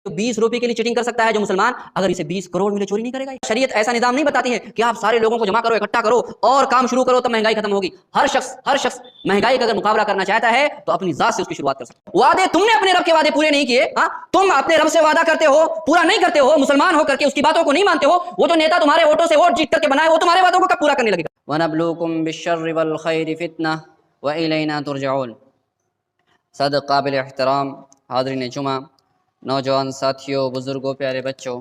20 روپے کے لیے چیٹنگ کر سکتا ہے جو مسلمان اگر اسے 20 کروڑ ملے چوری نہیں کرے گا؟ شریعت ایسا نظام نہیں بتاتی ہے کہ آپ سارے لوگوں کو جمع کرو، اکٹھا کرو اور کام شروع کرو تب مہنگائی ختم ہوگی۔ ہر شخص مہنگائی کا اگر مقابلہ کرنا چاہتا ہے تو اپنی ذات سے اس کی شروعات کر سکتا ہے۔ وعدے تم نے اپنے رب کے وعدے پورے نہیں کیے، تم اپنے رب سے وعدہ کرتے ہو پورا نہیں کرتے ہو، مسلمان ہو کر کے اس کی باتوں کو نہیں مانتے ہو، وہ جو نیتا تمہارے ووٹوں سے ووٹ جیت کر کے بنائے وہ تمہارے وعدوں کو کب پورا کرنے لگے گا؟ وَنَبْلُوكُمْ بِالشَّرِّ وَالْخَيْرِ فِتْنَةً وَإِلَيْنَا تُرْجَعُونَ۔ صدق قابل احترام حاضرین جمعہ، نوجوان ساتھیوں، بزرگوں، پیارے بچوں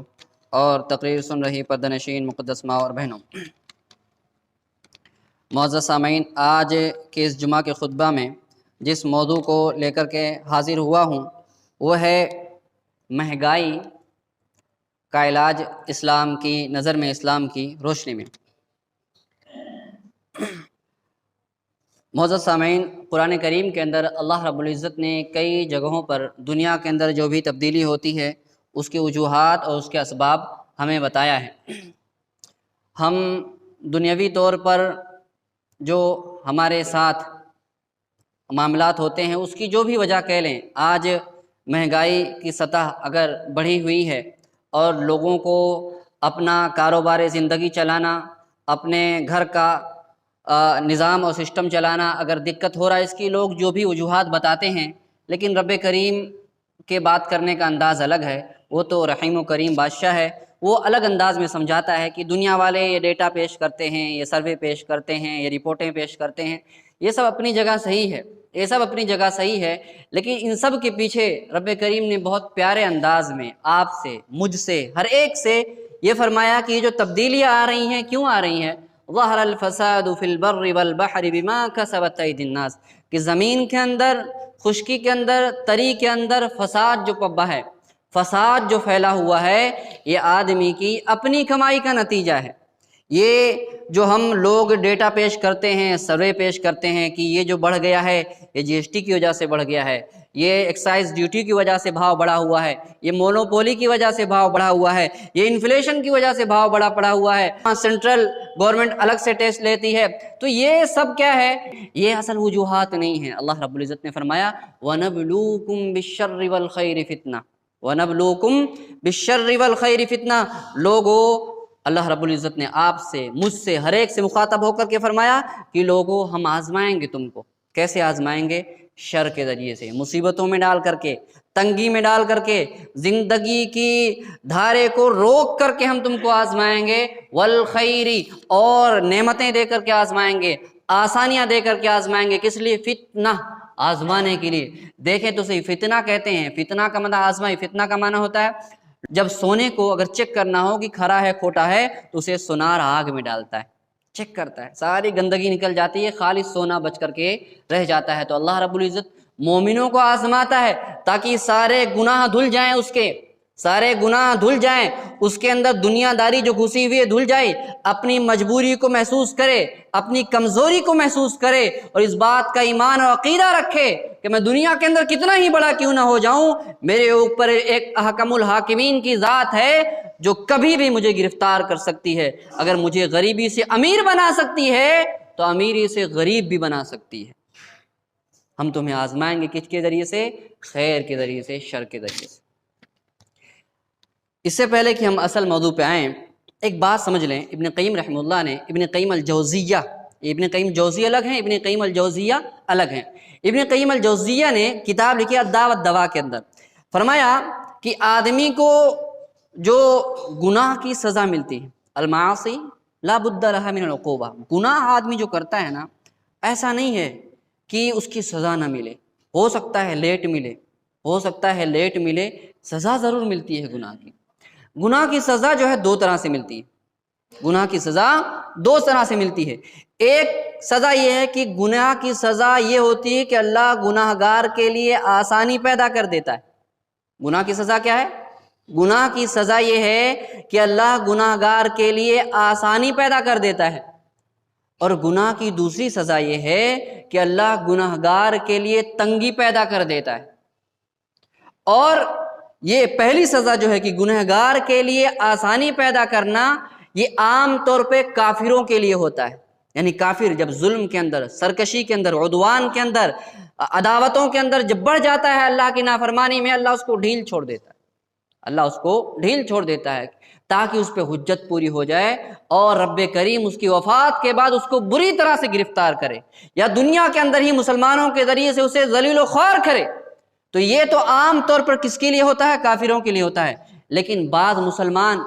اور تقریر سن رہی پردہ نشین مقدس ماں اور بہنوں، معزز سامعین، آج کے اس جمعہ کے خطبہ میں جس موضوع کو لے کر کے حاضر ہوا ہوں وہ ہے مہنگائی کا علاج اسلام کی نظر میں، اسلام کی روشنی میں۔ معزز سامعین، قرآن کریم کے اندر اللہ رب العزت نے کئی جگہوں پر دنیا کے اندر جو بھی تبدیلی ہوتی ہے اس کی وجوہات اور اس کے اسباب ہمیں بتایا ہے۔ ہم دنیاوی طور پر جو ہمارے ساتھ معاملات ہوتے ہیں اس کی جو بھی وجہ کہہ لیں، آج مہنگائی کی سطح اگر بڑھی ہوئی ہے اور لوگوں کو اپنا کاروبار زندگی چلانا، اپنے گھر کا نظام اور سسٹم چلانا اگر دقت ہو رہا ہے، اس کی لوگ جو بھی وجوہات بتاتے ہیں، لیکن رب کریم کے بات کرنے کا انداز الگ ہے۔ وہ تو رحیم و کریم بادشاہ ہے، وہ الگ انداز میں سمجھاتا ہے کہ دنیا والے یہ ڈیٹا پیش کرتے ہیں، یہ سروے پیش کرتے ہیں، یہ رپورٹیں پیش کرتے ہیں، یہ سب اپنی جگہ صحیح ہے، یہ سب اپنی جگہ صحیح ہے، لیکن ان سب کے پیچھے رب کریم نے بہت پیارے انداز میں آپ سے، مجھ سے، ہر ایک سے یہ فرمایا کہ یہ جو تبدیلیاں آ رہی ہیں کیوں آ رہی ہیں؟ ظہر الفساد فی البر والبحر بما کسبت ایدی الناس، کہ زمین کے اندر، خشکی کے اندر، تری کے اندر فساد جو پبا ہے، فساد جو پھیلا ہوا ہے، یہ آدمی کی اپنی کمائی کا نتیجہ ہے۔ یہ جو ہم لوگ ڈیٹا پیش کرتے ہیں، سروے پیش کرتے ہیں کہ یہ جو بڑھ گیا ہے یہ جی ایس ٹی کی وجہ سے بڑھ گیا ہے، یہ ایکسائز ڈیوٹی کی وجہ سے بھاؤ بڑھا ہوا ہے، یہ مونوپولی کی وجہ سے بھاؤ بڑھا ہوا ہے، یہ انفلیشن کی وجہ سے بھاؤ بڑا پڑا ہوا ہے، سینٹرل گورنمنٹ الگ سے ٹیکس لیتی ہے، تو یہ سب کیا ہے؟ یہ اصل وجوہات نہیں ہیں۔ اللہ رب العزت نے فرمایا وَنَبْلُوكُمْ بِالشَّرِّ وَالْخَيْرِ فِتْنَةً، وَنَبْلُوكُمْ بِالشَّرِّ وَالْخَيْرِ فِتْنَةً۔ لوگو، اللہ رب العزت نے آپ سے، مجھ سے، ہر ایک سے مخاطب ہو کر کے فرمایا کہ لوگو ہم آزمائیں گے تم کو۔ کیسے آزمائیں گے؟ شر کے ذریعے سے، مصیبتوں میں ڈال کر کے، تنگی میں ڈال کر کے، زندگی کی دھارے کو روک کر کے ہم تم کو آزمائیں گے، والخیری، اور نعمتیں دے کر کے آزمائیں گے، آسانیاں دے کر کے آزمائیں گے۔ کس لیے؟ فتنہ، آزمانے کے لیے۔ دیکھیں تو صحیح، فتنہ کہتے ہیں، فتنہ کا مطلب آزمائی، فتنہ کا معنی ہوتا ہے جب سونے کو اگر چیک کرنا ہو کہ کھرا ہے کھوٹا ہے تو اسے سونار آگ میں ڈالتا ہے، چیک کرتا ہے، ساری گندگی نکل جاتی ہے، خالص سونا بچ کر کے رہ جاتا ہے۔ تو اللہ رب العزت مومنوں کو آزماتا ہے تاکہ سارے گناہ دھل جائیں، اس کے سارے گناہ دھل جائیں، اس کے اندر دنیا داری جو گھسی ہوئی ہے دھل جائے، اپنی مجبوری کو محسوس کرے، اپنی کمزوری کو محسوس کرے اور اس بات کا ایمان اور عقیدہ رکھے کہ میں دنیا کے اندر کتنا ہی بڑا کیوں نہ ہو جاؤں، میرے اوپر ایک احکم الحاکمین کی ذات ہے جو کبھی بھی مجھے گرفتار کر سکتی ہے۔ اگر مجھے غریبی سے امیر بنا سکتی ہے تو امیری سے غریب بھی بنا سکتی ہے۔ ہم تمہیں آزمائیں گے کس کے ذریعے سے؟ خیر کے ذریعے سے، شر کے ذریعے سے۔ اس سے پہلے کہ ہم اصل موضوع پہ آئیں، ایک بات سمجھ لیں، ابن قیم رحمہ اللہ نے، ابن قیم الجوزیہ، ابن قیم جوزی الگ ہیں، ابن قیم الجوزیہ الگ ہیں۔ ابن قیم الجوزیہ نے کتاب لکھی الداء والدواء کے اندر، فرمایا کہ آدمی کو جو گناہ کی سزا ملتی ہے، المعاصی لا بد لها من العقوبہ، گناہ آدمی جو کرتا ہے نا، ایسا نہیں ہے کہ اس کی سزا نہ ملے، ہو سکتا ہے لیٹ ملے، ہو سکتا ہے لیٹ ملے، سزا ضرور ملتی ہے گناہ کی۔ گناہ کی سزا جو ہے دو طرح سے ملتی ہے، گناہ کی سزا دو طرح سے ملتی ہے۔ ایک سزا یہ ہے کہ گناہ کی سزا یہ ہوتی ہے کہ اللہ گناہ گار کے لیے آسانی پیدا کر دیتا ہے۔ گناہ کی سزا کیا ہے؟ گناہ کی سزا یہ ہے کہ اللہ گناہ گار کے لیے آسانی پیدا کر دیتا ہے، اور گناہ کی دوسری سزا یہ ہے کہ اللہ گناہ گار کے لیے تنگی پیدا کر دیتا ہے۔ اور یہ پہلی سزا جو ہے کہ گنہگار کے لیے آسانی پیدا کرنا، یہ عام طور پہ کافروں کے لیے ہوتا ہے۔ یعنی کافر جب ظلم کے اندر، سرکشی کے اندر، عدوان کے اندر، عداوتوں کے اندر جب بڑھ جاتا ہے اللہ کی نافرمانی میں، اللہ اس کو ڈھیل چھوڑ دیتا ہے، اللہ اس کو ڈھیل چھوڑ دیتا ہے تاکہ اس پہ حجت پوری ہو جائے اور رب کریم اس کی وفات کے بعد اس کو بری طرح سے گرفتار کرے یا دنیا کے اندر ہی مسلمانوں کے ذریعے سے اسے ذلیل و خوار کرے۔ تو یہ تو عام طور پر کس کے لیے ہوتا ہے؟ کافروں کے لیے ہوتا ہے۔ لیکن بعض مسلمان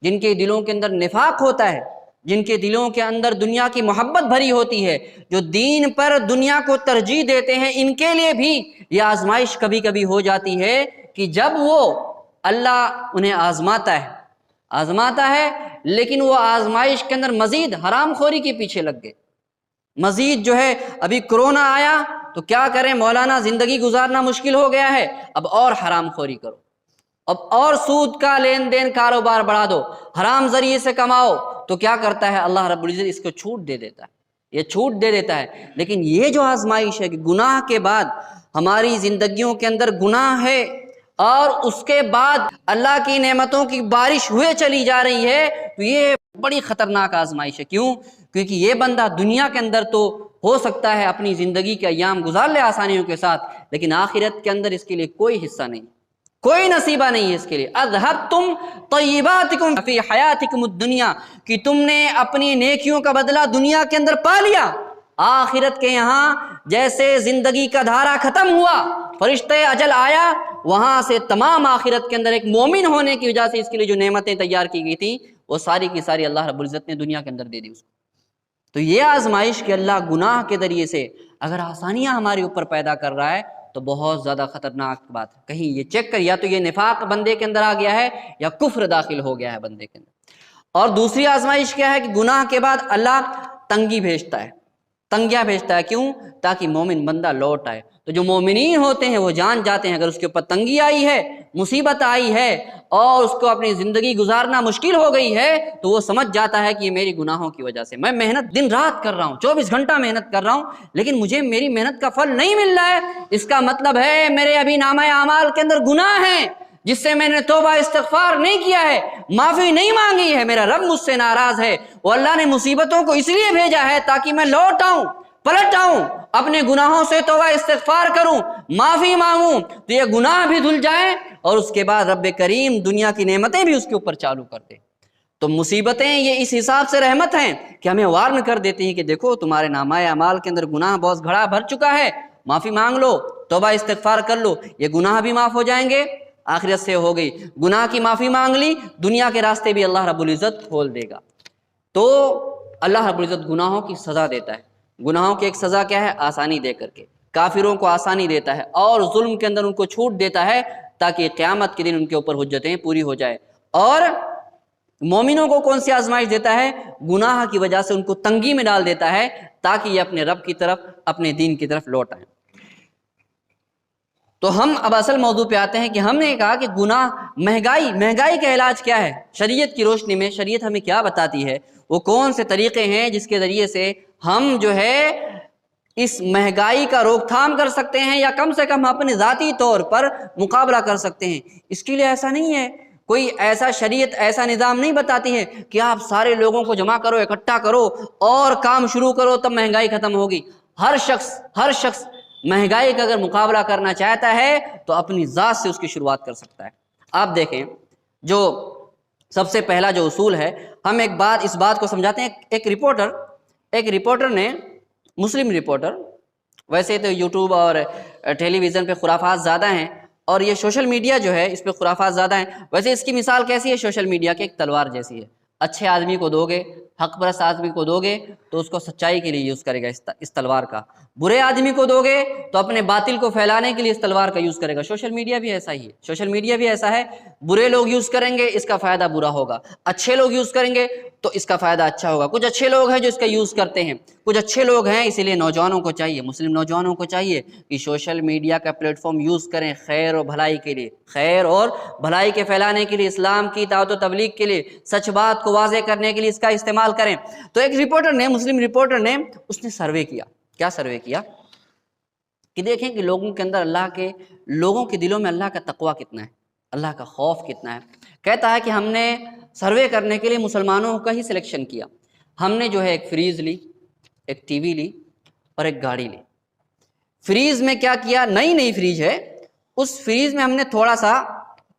جن کے دلوں کے اندر نفاق ہوتا ہے، جن کے دلوں کے اندر دنیا کی محبت بھری ہوتی ہے، جو دین پر دنیا کو ترجیح دیتے ہیں، ان کے لیے بھی یہ آزمائش کبھی کبھی ہو جاتی ہے کہ جب وہ اللہ انہیں آزماتا ہے لیکن وہ آزمائش کے اندر مزید حرام خوری کے پیچھے لگ گئے، مزید جو ہے ابھی کرونا آیا تو کیا کریں مولانا، زندگی گزارنا مشکل ہو گیا ہے، اب اور حرام خوری کرو، اب اور سود کا لین دین کاروبار بڑھا دو، حرام ذریعے سے کماؤ۔ تو کیا کرتا ہے اللہ رب العزت؟ اس کو چھوٹ دے دیتا ہے، یہ چھوٹ دے دیتا ہے۔ لیکن یہ جو آزمائش ہے کہ گناہ کے بعد ہماری زندگیوں کے اندر گناہ ہے اور اس کے بعد اللہ کی نعمتوں کی بارش ہوئے چلی جا رہی ہے، تو یہ بڑی خطرناک آزمائش ہے۔ کیوں؟ کیونکہ یہ بندہ دنیا کے اندر تو ہو سکتا ہے اپنی زندگی کے ایام گزار لے آسانیوں کے ساتھ، لیکن آخرت کے اندر اس کے لیے کوئی حصہ نہیں، کوئی نصیبہ نہیں ہے اس کے لیے۔ اذھبتم طیباتکم فی حیاتکم الدنیا، کہ تم نے اپنی نیکیوں کا بدلہ دنیا کے اندر پا لیا، آخرت کے یہاں جیسے زندگی کا دھارا ختم ہوا، فرشتے اجل آیا، وہاں سے تمام آخرت کے اندر ایک مومن ہونے کی وجہ سے اس کے لیے جو نعمتیں تیار کی گئی تھیں وہ ساری کی ساری اللہ رب العزت نے دنیا کے اندر دے دی اس کو۔ تو یہ آزمائش کہ اللہ گناہ کے ذریعے سے اگر آسانیاں ہمارے اوپر پیدا کر رہا ہے تو بہت زیادہ خطرناک بات ہے۔ کہیں یہ چیک کر، یا تو یہ نفاق بندے کے اندر آ گیا ہے یا کفر داخل ہو گیا ہے بندے کے اندر۔ اور دوسری آزمائش کیا ہے کہ گناہ کے بعد اللہ تنگی بھیجتا ہے، تنگیاں بھیجتا ہے۔ کیوں؟ تاکہ مومن بندہ لوٹ آئے۔ تو جو مومنین ہوتے ہیں وہ جان جاتے ہیں اگر اس کے اوپر تنگی آئی ہے، مصیبت آئی ہے اور اس کو اپنی زندگی گزارنا مشکل ہو گئی ہے، تو وہ سمجھ جاتا ہے کہ یہ میری گناہوں کی وجہ سے، میں محنت دن رات کر رہا ہوں، 24 گھنٹہ محنت کر رہا ہوں، لیکن مجھے میری محنت کا پھل نہیں مل رہا ہے، اس کا مطلب ہے میرے ابھی نامہ اعمال کے اندر گناہ ہیں جس سے میں نے توبہ استغفار نہیں کیا ہے، معافی نہیں مانگی ہے، میرا رب مجھ سے ناراض ہے۔ وہ اللہ نے مصیبتوں کو اس لیے بھیجا ہے تاکہ میں لوٹ آؤں، پلٹ آؤں، اپنے گناہوں سے توبہ استغفار کروں، معافی مانگوں، تو یہ گناہ بھی دھل جائیں اور اس کے بعد رب کریم دنیا کی نعمتیں بھی اس کے اوپر چالو کر دے۔ تو مصیبتیں یہ اس حساب سے رحمت ہیں کہ ہمیں وارن کر دیتی ہیں کہ دیکھو تمہارے نامہ اعمال کے اندر گناہ بہت گھڑا بھر چکا ہے، معافی مانگ لو، توبہ استغفار کر لو، یہ گناہ بھی معاف ہو جائیں گے، آخرت سے ہو گئی، گناہ کی معافی مانگ لی، دنیا کے راستے بھی اللہ رب العزت کھول دے گا۔ تو اللہ رب العزت گناہوں کی سزا دیتا ہے۔ گناہوں کی ایک سزا کیا ہے؟ آسانی دے کر کے، کافروں کو آسانی دیتا ہے اور ظلم کے اندر ان کو چھوٹ دیتا ہے تاکہ قیامت کے دن ان کے اوپر حجتیں پوری ہو جائے۔ اور مومنوں کو کون سی آزمائش دیتا ہے؟ گناہ کی وجہ سے ان کو تنگی میں ڈال دیتا ہے تاکہ یہ اپنے رب کی طرف، اپنے دین کی طرف لوٹ آئیں۔ تو ہم اب اصل موضوع پہ آتے ہیں کہ ہم نے کہا کہ گناہ، مہنگائی کا علاج کیا ہے شریعت کی روشنی میں، شریعت ہمیں کیا بتاتی ہے، وہ کون سے طریقے ہیں جس کے ذریعے سے ہم جو ہے اس مہنگائی کا روک تھام کر سکتے ہیں یا کم سے کم اپنے ذاتی طور پر مقابلہ کر سکتے ہیں۔ اس کے لیے ایسا نہیں ہے، کوئی ایسا شریعت ایسا نظام نہیں بتاتی ہے کہ آپ سارے لوگوں کو جمع کرو، اکٹھا کرو اور کام شروع کرو تب مہنگائی ختم ہوگی۔ ہر شخص مہنگائی کا اگر مقابلہ کرنا چاہتا ہے تو اپنی ذات سے اس کی شروعات کر سکتا ہے۔ آپ دیکھیں، جو سب سے پہلا جو اصول ہے، ہم اس بات کو سمجھاتے ہیں۔ ایک رپورٹر نے، مسلم رپورٹر، ویسے تو یوٹیوب اور ٹیلی ویژن پہ خرافات زیادہ ہیں اور یہ سوشل میڈیا جو ہے اس پہ خرافات زیادہ ہیں۔ ویسے اس کی مثال کیسی ہے؟ سوشل میڈیا کی ایک تلوار جیسی ہے۔ اچھے آدمی کو دو گے، حق پرست آدمی کو دو گے تو اس کو سچائی کے لیے یوز کرے گا اس تلوار کا، برے آدمی کو دو گے تو اپنے باطل کو پھیلانے کے لیے اس تلوار کا یوز کرے گا۔ سوشل میڈیا بھی ایسا ہی ہے، سوشل میڈیا بھی ایسا ہے، برے لوگ یوز کریں گے اس کا فائدہ برا ہوگا، اچھے لوگ یوز کریں گے تو اس کا فائدہ اچھا ہوگا۔ کچھ اچھے لوگ ہیں جو اس کا یوز کرتے ہیں، کچھ اچھے لوگ ہیں، اسی لیے نوجوانوں کو چاہیے، مسلم نوجوانوں کو چاہیے کہ سوشل میڈیا کا پلیٹ فارم یوز کریں خیر اور بھلائی کے لیے، خیر اور بھلائی کے پھیلانے کے لیے، اسلام کی دعوت و تبلیغ کے لیے، سچ بات کو واضح کرنے کے لیے اس کا استعمال کریں۔ تو ایک رپورٹر نے، مسلم رپورٹر نے، اس نے سروے کیا۔ کیا سروے کیا؟ کہ دیکھیں کہ لوگوں کے اندر لوگوں کے دلوں میں اللہ کا تقویٰ کتنا ہے، اللہ کا خوف کتنا ہے۔ کہتا ہے کہ ہم نے سروے کرنے کے لیے مسلمانوں کا ہی سلیکشن کیا۔ ہم نے جو ہے ایک فریج لی، ایک ٹی وی لی اور ایک گاڑی لی۔ فریج میں کیا کیا؟ نئی فریج ہے، اس فریج میں ہم نے تھوڑا سا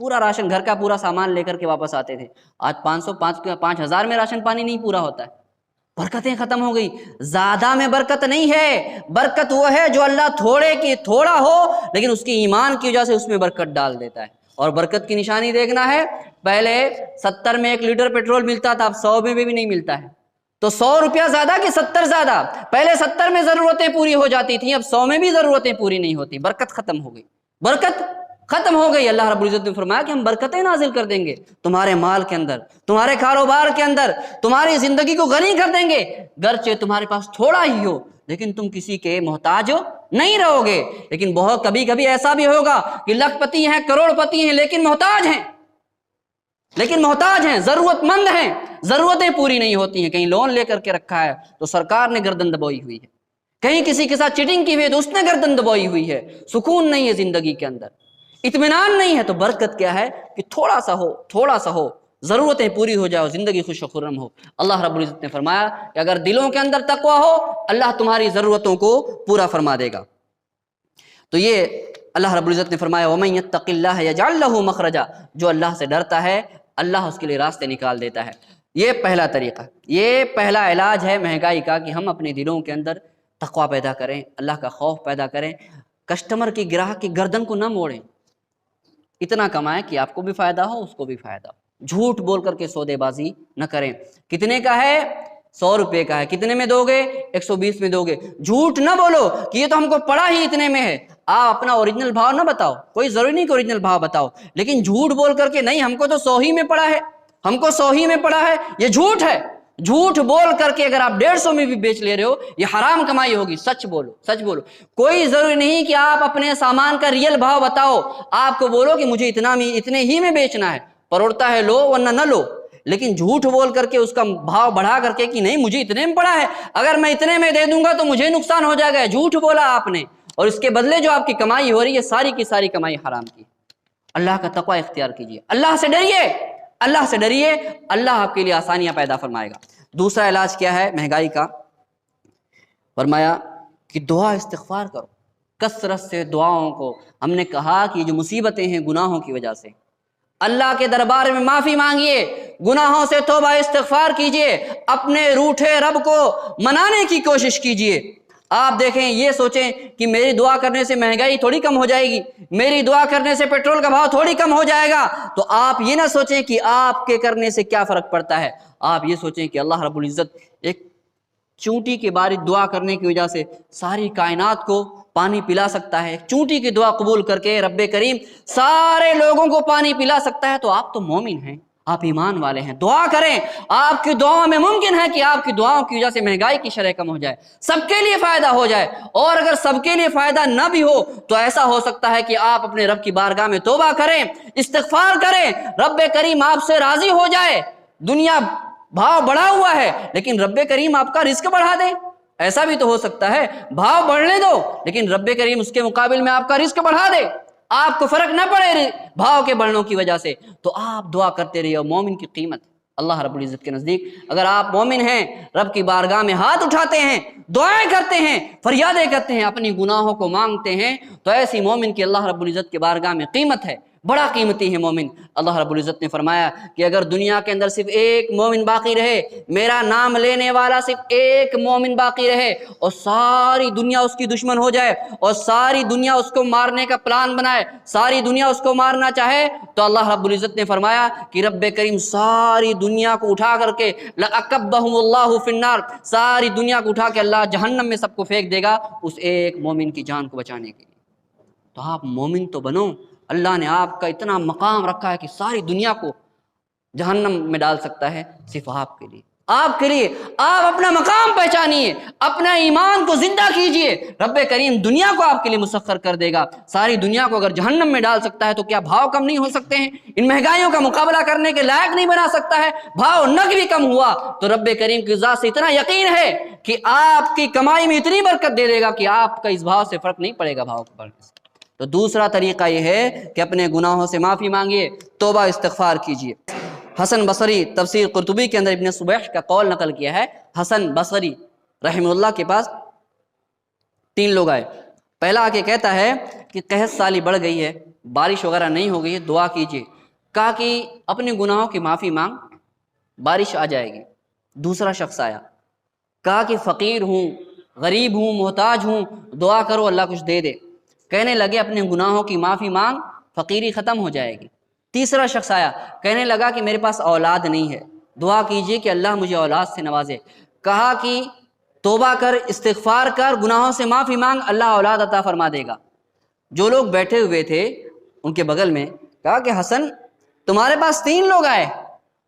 پورا راشن گھر کا پورا سامان لے کر کے واپس آتے تھے. آج 500 میں راشن پانی نہیں پورا ہوتا ہے. برکتیں ختم ہو گئی. زیادہ میں برکت نہیں ہے، برکت وہ ہے جو اللہ تھوڑے کی تھوڑا ہو لیکن اس کی ایمان کی وجہ سے اس میں برکت ڈال دیتا ہے. اور برکت کی نشانی دیکھنا ہے، پہلے 70 میں 1 لیٹر پیٹرول ملتا تھا، اب 100 میں بھی نہیں ملتا ہے. تو 100 روپیہ زیادہ کہ 70 زیادہ؟ پہلے 70 میں ضرورتیں پوری ہو جاتی تھیں، اب 100 میں بھی ضرورتیں پوری نہیں ہوتی. برکت ختم ہو گئی، برکت ختم ہو گئی. اللہ رب العزت نے فرمایا کہ ہم برکتیں نازل کر دیں گے تمہارے مال کے اندر، تمہارے کاروبار کے اندر، تمہاری زندگی کو غنی کر دیں گے. گرچہ تمہارے پاس تھوڑا ہی ہو لیکن تم کسی کے محتاج نہیں رہو گے. لیکن بہت کبھی کبھی ایسا بھی ہوگا کہ لاکھ پتی ہیں، کروڑ پتی ہیں، لیکن محتاج ہیں، ضرورت مند ہیں، ضرورتیں پوری نہیں ہوتی ہیں. کہیں لون لے کر کے رکھا ہے تو سرکار نے گردن دبوئی ہوئی ہے، کہیں کسی کے ساتھ چیٹنگ کی ہوئی ہے تو اس نے گردن دبوئی ہوئی ہے. سکون نہیں ہے زندگی کے اندر، اطمینان نہیں ہے. تو برکت کیا ہے کہ تھوڑا سا ہو، ضرورتیں پوری ہو جائے، زندگی خوش و خرم ہو. اللہ رب العزت نے فرمایا کہ اگر دلوں کے اندر تقویٰ ہو اللہ تمہاری ضرورتوں کو پورا فرما دے گا. تو یہ اللہ رب العزت نے فرمایا وَمَن يَتَّقِ اللَّهَ يَجْعَلْ لَهُ مَخْرَجًا، جو اللہ سے ڈرتا ہے اللہ اس کے لیے راستے نکال دیتا ہے. یہ پہلا طریقہ، یہ پہلا علاج ہے مہنگائی کا کہ ہم اپنے دلوں کے اندر تقویٰ پیدا کریں، اللہ کا خوف پیدا کریں. کسٹمر کی، گراہک کی گردن کو نہ موڑیں، اتنا کمائیں کہ آپ کو بھی فائدہ ہو اس کو بھی فائدہ ہو. جھوٹ بول کر کے سودے بازی نہ کریں. کتنے کا ہے؟ 100 روپے کا ہے. کتنے میں دو گے؟ 120 میں دو گے. جھوٹ نہ بولو کہ یہ تو ہم کو پڑا ہی اتنے میں ہے. آپ اپنا اوریجنل بھاؤ نہ بتاؤ، کوئی ضروری نہیں کہ اوریجنل بھاؤ بتاؤ، لیکن جھوٹ بول کر کے نہیں ہم کو تو 100 ہی میں پڑا ہے، ہم کو 100 ہی میں پڑا ہے، یہ جھوٹ ہے. جھوٹ بول کر کے اگر آپ 150 میں بھی بیچ لے رہے ہو یہ حرام کمائی ہوگی. سچ بولو، سچ بولو. کوئی ضروری نہیں کہ آپ اپنے سامان کا ریئل بھاؤ بتاؤ، آپ کو بولو کہ مجھے اتنے ہی میں بیچنا ہے، پروڑتا ہے لو ورنہ نہ لو. لیکن جھوٹ بول کر کے اس کا بھاؤ بڑھا کر کے کہ نہیں مجھے اتنے میں پڑا ہے، اگر میں اتنے میں دے دوں گا تو مجھے نقصان ہو جائے گا. جھوٹ بولا آپ نے، اور اس کے بدلے جو آپ کی کمائی ہو رہی ہے ساری کی ساری کمائی حرام کی. اللہ کا تقوی اختیار کیجیے، اللہ سے ڈریے، اللہ سے ڈریے، اللہ آپ کے لیے آسانیاں پیدا فرمائے گا. دوسرا علاج کیا ہے مہنگائی کا؟ فرمایا کہ دعا استغفار کرو، کثرت سے دعاؤں کو. ہم نے کہا کہ جو مصیبتیں ہیں گناہوں کی وجہ سے، اللہ کے دربار میں معافی مانگیے، گناہوں سے توبہ استغفار کیجیے، اپنے روٹھے رب کو منانے کی کوشش کیجیے. آپ دیکھیں، یہ سوچیں کہ میری دعا کرنے سے مہنگائی تھوڑی کم ہو جائے گی، میری دعا کرنے سے پیٹرول کا بھاؤ تھوڑی کم ہو جائے گا. تو آپ یہ نہ سوچیں کہ آپ کے کرنے سے کیا فرق پڑتا ہے، آپ یہ سوچیں کہ اللہ رب العزت ایک چونٹی کے بارش دعا کرنے کی وجہ سے ساری کائنات کو پانی پلا سکتا ہے. ایک چونٹی کی دعا قبول کر کے رب کریم سارے لوگوں کو پانی پلا سکتا ہے. تو آپ تو مومن ہیں، آپ ایمان والے ہیں، دعا کریں. آپ کی دعاؤں میں ممکن ہے کہ آپ کی دعاؤں کی وجہ سے مہنگائی کی شرح کم ہو جائے، سب کے لیے فائدہ ہو جائے. اور اگر سب کے لیے فائدہ نہ بھی ہو تو ایسا ہو سکتا ہے کہ آپ اپنے رب کی بارگاہ میں توبہ کریں، استغفار کریں، رب کریم آپ سے راضی ہو جائے. دنیا بھاؤ بڑھا ہوا ہے لیکن رب کریم آپ کا رزق بڑھا دے. ایسا بھی تو ہو سکتا ہے، بھاؤ بڑھنے دو لیکن رب کریم اس کے مقابل میں آپ کا رزق بڑھا دے، آپ کو فرق نہ پڑے بھاؤ کے بڑھنوں کی وجہ سے. تو آپ دعا کرتے رہیے. مومن کی قیمت اللہ رب العزت کے نزدیک، اگر آپ مومن ہیں، رب کی بارگاہ میں ہاتھ اٹھاتے ہیں، دعائیں کرتے ہیں، فریادیں کرتے ہیں، اپنی گناہوں کو مانگتے ہیں، تو ایسی مومن کی اللہ رب العزت کی بارگاہ میں قیمت ہے، بڑا قیمتی ہے مومن. اللہ رب العزت نے فرمایا کہ اگر دنیا کے اندر صرف ایک مومن باقی رہے، میرا نام لینے والا صرف ایک مومن باقی رہے، اور ساری دنیا اس کی دشمن ہو جائے، اور ساری دنیا اس کو مارنے کا پلان بنائے، ساری دنیا اس کو مارنا چاہے، تو اللہ رب العزت نے فرمایا کہ رب کریم ساری دنیا کو اٹھا کر کے لَأَكَبَّهُمُ اللَّهُ فِي النَّارِ، ساری دنیا کو اٹھا کے اللہ جہنم میں سب کو پھینک دے گا اس ایک مومن کی جان کو بچانے کے لیے. تو آپ مومن تو بنو. اللہ نے آپ کا اتنا مقام رکھا ہے کہ ساری دنیا کو جہنم میں ڈال سکتا ہے صرف آپ کے لیے، آپ کے لیے. آپ اپنا مقام پہچانیے، اپنا ایمان کو زندہ کیجئے، رب کریم دنیا کو آپ کے لیے مسخر کر دے گا. ساری دنیا کو اگر جہنم میں ڈال سکتا ہے تو کیا بھاؤ کم نہیں ہو سکتے ہیں؟ ان مہنگائیوں کا مقابلہ کرنے کے لائق نہیں بنا سکتا ہے؟ بھاؤ نگ بھی کم ہوا تو رب کریم کی ذات سے اتنا یقین ہے کہ آپ کی کمائی میں اتنی برکت دے دے گا کہ آپ کا اس بھاؤ سے فرق نہیں پڑے گا بھاؤ کے بڑھنے سے. تو دوسرا طریقہ یہ ہے کہ اپنے گناہوں سے معافی مانگیے، توبہ استغفار کیجیے. حسن بصری تفسیر قرطبی کے اندر ابن صبیح کا قول نقل کیا ہے. حسن بصری رحمہ اللہ کے پاس 3 لوگ آئے. پہلا آ کے کہتا ہے کہ قحط سالی بڑھ گئی ہے، بارش وغیرہ نہیں ہو گئی ہے، دعا کیجیے۔ کہا کہ اپنے گناہوں کی معافی مانگ، بارش آ جائے گی۔ دوسرا شخص آیا، کہا کہ فقیر ہوں، غریب ہوں، محتاج ہوں، دعا کرو اللہ کچھ دے دے۔ کہنے لگے اپنے گناہوں کی معافی مانگ، فقیری ختم ہو جائے گی۔ تیسرا شخص آیا، کہنے لگا کہ میرے پاس اولاد نہیں ہے، دعا کیجیے کہ اللہ مجھے اولاد سے نوازے۔ کہا کہ توبہ کر، استغفار کر، گناہوں سے معافی مانگ، اللہ اولاد عطا فرما دے گا۔ جو لوگ بیٹھے ہوئے تھے ان کے بغل میں، کہا کہ حسن تمہارے پاس 3 لوگ آئے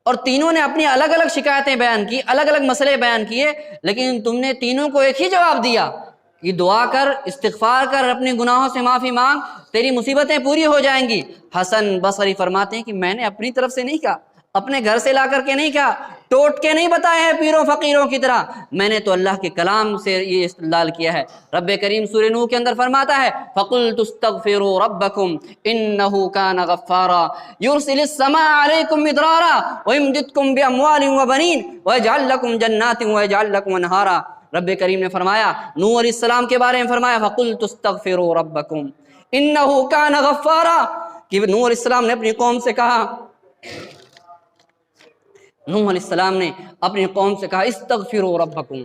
اور تینوں نے اپنی الگ الگ شکایتیں بیان کی، الگ الگ مسئلے بیان کیے، لیکن تم نے تینوں کو ایک ہی جواب دیا کہ دعا کر، استغفار کر، اپنے گناہوں سے معافی مانگ، تیری مصیبتیں پوری ہو جائیں گی۔ حسن بصری فرماتے ہیں کہ میں نے اپنی طرف سے نہیں کہا، اپنے گھر سے لا کر کے نہیں کہا، ٹوٹ کے نہیں بتائے ہیں پیروں فقیروں کی طرح، میں نے تو اللہ کے کلام سے یہ استدلال کیا ہے۔ رب کریم سورہ نوح کے اندر فرماتا ہے فَقُلْتُ اسْتَغْفِرُوا رَبَّكُمْ إِنَّهُ كَانَ غَفَّارًا يُرْسِلِ السَّمَاءَ عَلَيْكُمْ مِدْرَارًا وَيُمْدِدْكُمْ بِأَمْوَالٍ وَبَنِينَ وَيَجْعَلْ لَكُمْ جَنَّاتٍ وَيَجْعَلْ لَكُمْ أَنْهَارًا۔ رب کریم نے فرمایا، نوح علیہ السلام کے بارے میں فرمایا فَقُلْتُ اسْتَغْفِرُوا رَبَّكُمْ إِنَّهُ كَانَ غَفَّارًا، کہ نوح علیہ السلام نے اپنی قوم سے کہا، نوح علیہ السلام نے اپنی قوم سے کہا استغفروا ربکم،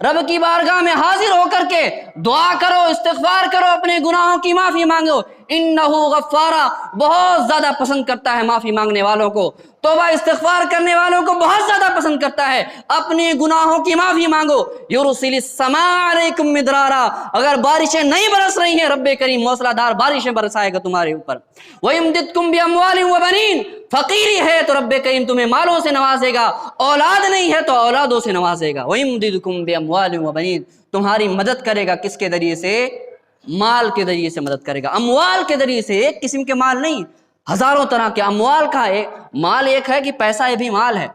رب کی بارگاہ میں حاضر ہو کر کے دعا کرو، استغفار کرو، اپنے گناہوں کی معافی مانگو۔ انہو غفارا، بہت زیادہ پسند کرتا ہے معافی مانگنے والوں کو، توبہ استغفار کرنے والوں کو بہت زیادہ پسند کرتا ہے۔ اپنے گناہوں کی معافی مانگو۔ یرسل السماء علیکم مدرارا، اگر بارشیں نہیں برس رہی ہیں رب کریم موسلا دھار بارشیں برسائے گا تمہارے اوپر۔ وَيُمْدِدْكُمْ بِأَمْوَالٍ وَبَنِينَ، فقیری ہے تو رب کریم تمہیں مالوں سے نوازے گا، اولاد نہیں ہے تو اولادوں سے نوازے گا۔ وَيُمْدِدْكُمْ بِأَمْوَالٍ وَبَنِينَ، تمہاری مدد کرے گا کس کے ذریعے سے؟ مال کے ذریعے سے مدد کرے گا، اموال کے ذریعے سے۔ ایک قسم کے مال نہیں، ہزاروں طرح کے اموال کا ہے۔ مال ایک ہے کہ پیسہ یہ بھی مال ہے،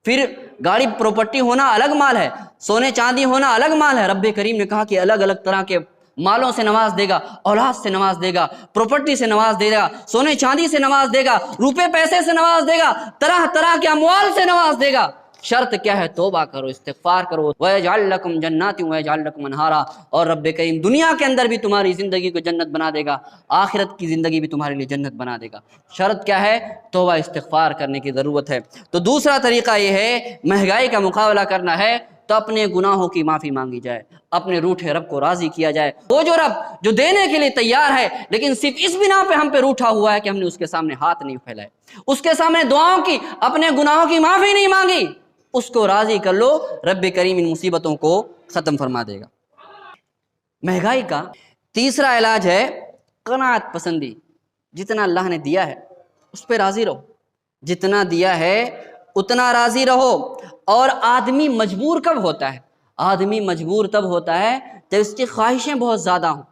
پھر گاڑی پروپرٹی ہونا الگ مال ہے، سونے چاندی ہونا الگ مال ہے۔ رب کریم نے کہا کہ الگ الگ طرح کے مالوں سے نواز دے گا، اولاد سے نواز دے گا، پروپرٹی سے نواز دے گا، سونے چاندی سے نواز دے گا، روپے پیسے سے نواز دے گا، طرح طرح کے اموال سے نواز دے گا۔ شرط کیا ہے؟ توبہ کرو، استغفار کرو۔ وَيَجْعَلْ لَكُمْ جَنَّاتٍ وَيَجْعَلْ لَكُمْ أَنْهَارًا، اور رب کریم دنیا کے اندر بھی تمہاری زندگی کو جنت بنا دے گا، آخرت کی زندگی بھی تمہارے لیے جنت بنا دے گا۔ شرط کیا ہے؟ توبہ استغفار کرنے کی ضرورت ہے۔ تو دوسرا طریقہ یہ ہے، مہنگائی کا مقابلہ کرنا ہے تو اپنے گناہوں کی معافی مانگی جائے، اپنے روٹھے رب کو راضی کیا جائے۔ وہ جو رب جو دینے کے لیے تیار ہے لیکن صرف اس بنا پہ ہم پہ روٹھا ہوا ہے کہ ہم نے اس کے سامنے ہاتھ نہیں پھیلائے، اس کے سامنے دعاؤں کی، اپنے گناہوں کی معافی نہیں مانگی، اس کو راضی کر لو، رب کریم ان مصیبتوں کو ختم فرما دے گا۔ مہنگائی کا تیسرا علاج ہے قناعت پسندی۔ جتنا اللہ نے دیا ہے اس پہ راضی رہو، جتنا دیا ہے اتنا راضی رہو۔ اور آدمی مجبور کب ہوتا ہے؟ آدمی مجبور تب ہوتا ہے جب اس کی خواہشیں بہت زیادہ ہوں۔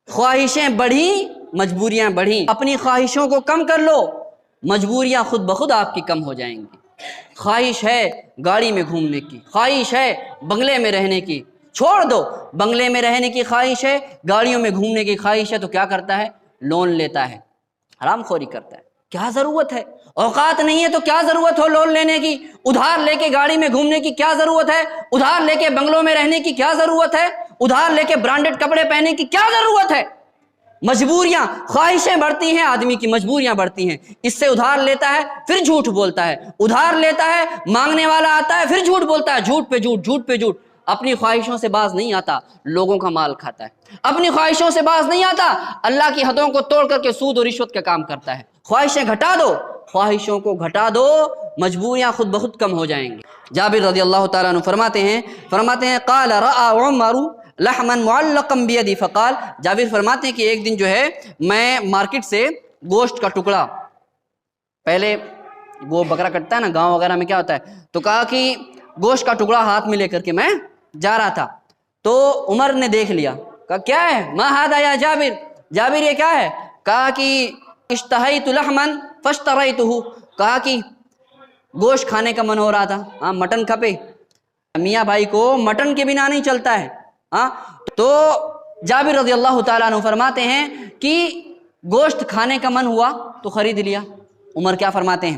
خواہشیں بڑھی، مجبوریاں بڑھی، اپنی خواہشوں کو کم کر لو، مجبوریاں خود بخود آپ کی کم ہو جائیں گی۔ خواہش ہے گاڑی میں گھومنے کی، خواہش ہے بنگلے میں رہنے کی، چھوڑ دو۔ بنگلے میں رہنے کی خواہش ہے، گاڑیوں میں گھومنے کی خواہش ہے تو کیا کرتا ہے؟ لون لیتا ہے، حرام خوری کرتا ہے۔ کیا ضرورت ہے؟ اوقات نہیں ہے تو کیا ضرورت ہو لون لینے کی؟ ادھار لے کے گاڑی میں گھومنے کی کیا ضرورت ہے؟ ادھار لے کے بنگلوں میں رہنے کی کیا ضرورت ہے؟ ادھار لے کے برانڈڈ کپڑے پہننے کی کیا ضرورت ہے؟ مجبوریاں، خواہشیں بڑھتی ہیں، آدمی کی مجبوریاں بڑھتی ہیں۔ اس سے ادھار لیتا ہے پھر جھوٹ بولتا ہے، ادھار لیتا ہے، مانگنے والا آتا ہے پھر جھوٹ بولتا ہے، جھوٹ پہ جھوٹ، جھوٹ پہ جھوٹ۔ اپنی خواہشوں سے باز نہیں آتا، لوگوں کا مال کھاتا ہے۔ اپنی خواہشوں سے باز نہیں آتا، اللہ کی حدوں کو توڑ کر کے سود و رشوت کا کام کرتا ہے۔ خواہشیں گھٹا دو، خواہشوں کو گھٹا دو، مجبوریاں خود بخود کم ہو جائیں گی۔ جابر رضی اللہ تعالیٰ عنہ فرماتے ہیں قال رأى عمر لحما معلقا بیدی فقال، جابر فرماتے ہیں کہ ایک دن جو ہے میں مارکیٹ سے گوشت کا ٹکڑا، پہلے وہ بکرا کٹتا ہے نا گاؤں وغیرہ میں کیا ہوتا ہے، تو کہا کہ گوشت کا ٹکڑا ہاتھ میں لے کر کے میں جا رہا تھا، تو عمر نے دیکھ لیا، کہا کیا ہے؟ ما ھذا یا جابر، جابر یہ کیا ہے؟ کہا کہ اشتہیت لحما فاشتریتہ، کہا کہ گوشت کھانے کا من ہو رہا تھا، ہاں مٹن کھپے، میاں بھائی کو مٹن کے بنا نہیں چلتا ہے، ہاں۔ تو جابر رضی اللہ تعالیٰ عنہ فرماتے ہیں کہ گوشت کھانے کا من ہوا تو خرید لیا۔ عمر کیا فرماتے ہیں؟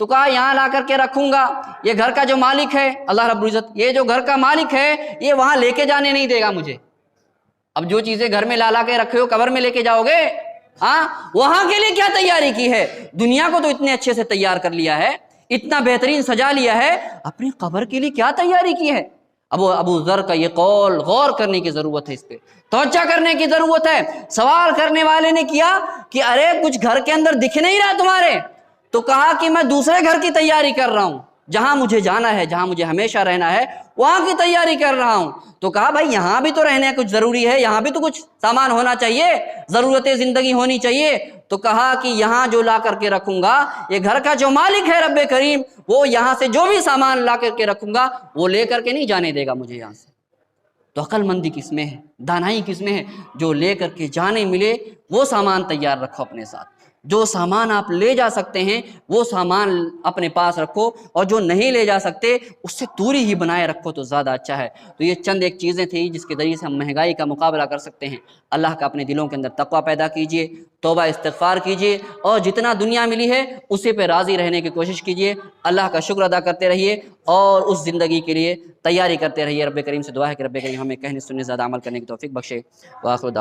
تو کہا یہاں لا کر کے رکھوں گا، یہ گھر کا جو مالک ہے اللہ رب العزت، یہ جو گھر کا مالک ہے یہ وہاں لے کے جانے نہیں دے گا مجھے۔ اب جو چیزیں گھر میں لا کے رکھے ہو قبر میں لے کے جاؤ گے، ہاں وہاں کے لیے کیا تیاری کی ہے؟ دنیا کو تو اتنے اچھے سے تیار کر لیا ہے، اتنا بہترین سجا لیا ہے، اپنی قبر کے لیے کیا تیاری کی ہے؟ ابو ذر کا یہ قول غور کرنے کی ضرورت ہے، اس پہ توجہ کرنے کی ضرورت ہے۔ سوال کرنے والے نے کیا کہ ارے کچھ گھر کے اندر دکھ نہیں رہا تمہارے؟ تو کہا کہ میں دوسرے گھر کی تیاری کر رہا ہوں، جہاں مجھے جانا ہے، جہاں مجھے ہمیشہ رہنا ہے وہاں کی تیاری کر رہا ہوں۔ تو کہا بھائی یہاں بھی تو رہنے کچھ ضروری ہے، یہاں بھی تو کچھ سامان ہونا چاہیے، ضرورت زندگی ہونی چاہیے۔ تو کہا کہ یہاں جو لا کر کے رکھوں گا، یہ گھر کا جو مالک ہے رب کریم، وہ یہاں سے جو بھی سامان لا کر کے رکھوں گا وہ لے کر کے نہیں جانے دے گا مجھے یہاں سے۔ تو عقل مندی کس میں ہے، دانائی کس میں ہے؟ جو لے کر کے جانے ملے وہ سامان تیار رکھو اپنے ساتھ، جو سامان آپ لے جا سکتے ہیں وہ سامان اپنے پاس رکھو، اور جو نہیں لے جا سکتے اس سے دوری ہی بنائے رکھو تو زیادہ اچھا ہے۔ تو یہ چند ایک چیزیں تھیں جس کے ذریعے سے ہم مہنگائی کا مقابلہ کر سکتے ہیں۔ اللہ کا اپنے دلوں کے اندر تقوی پیدا کیجئے، توبہ استغفار کیجئے، اور جتنا دنیا ملی ہے اسی پہ راضی رہنے کی کوشش کیجئے، اللہ کا شکر ادا کرتے رہیے، اور اس زندگی کے لیے تیاری کرتے رہیے۔ رب کریم سے دعا ہے کہ رب کریم ہمیں کہنے سننے زیادہ عمل کرنے کی توفیق بخشے۔ وآخر دعوانا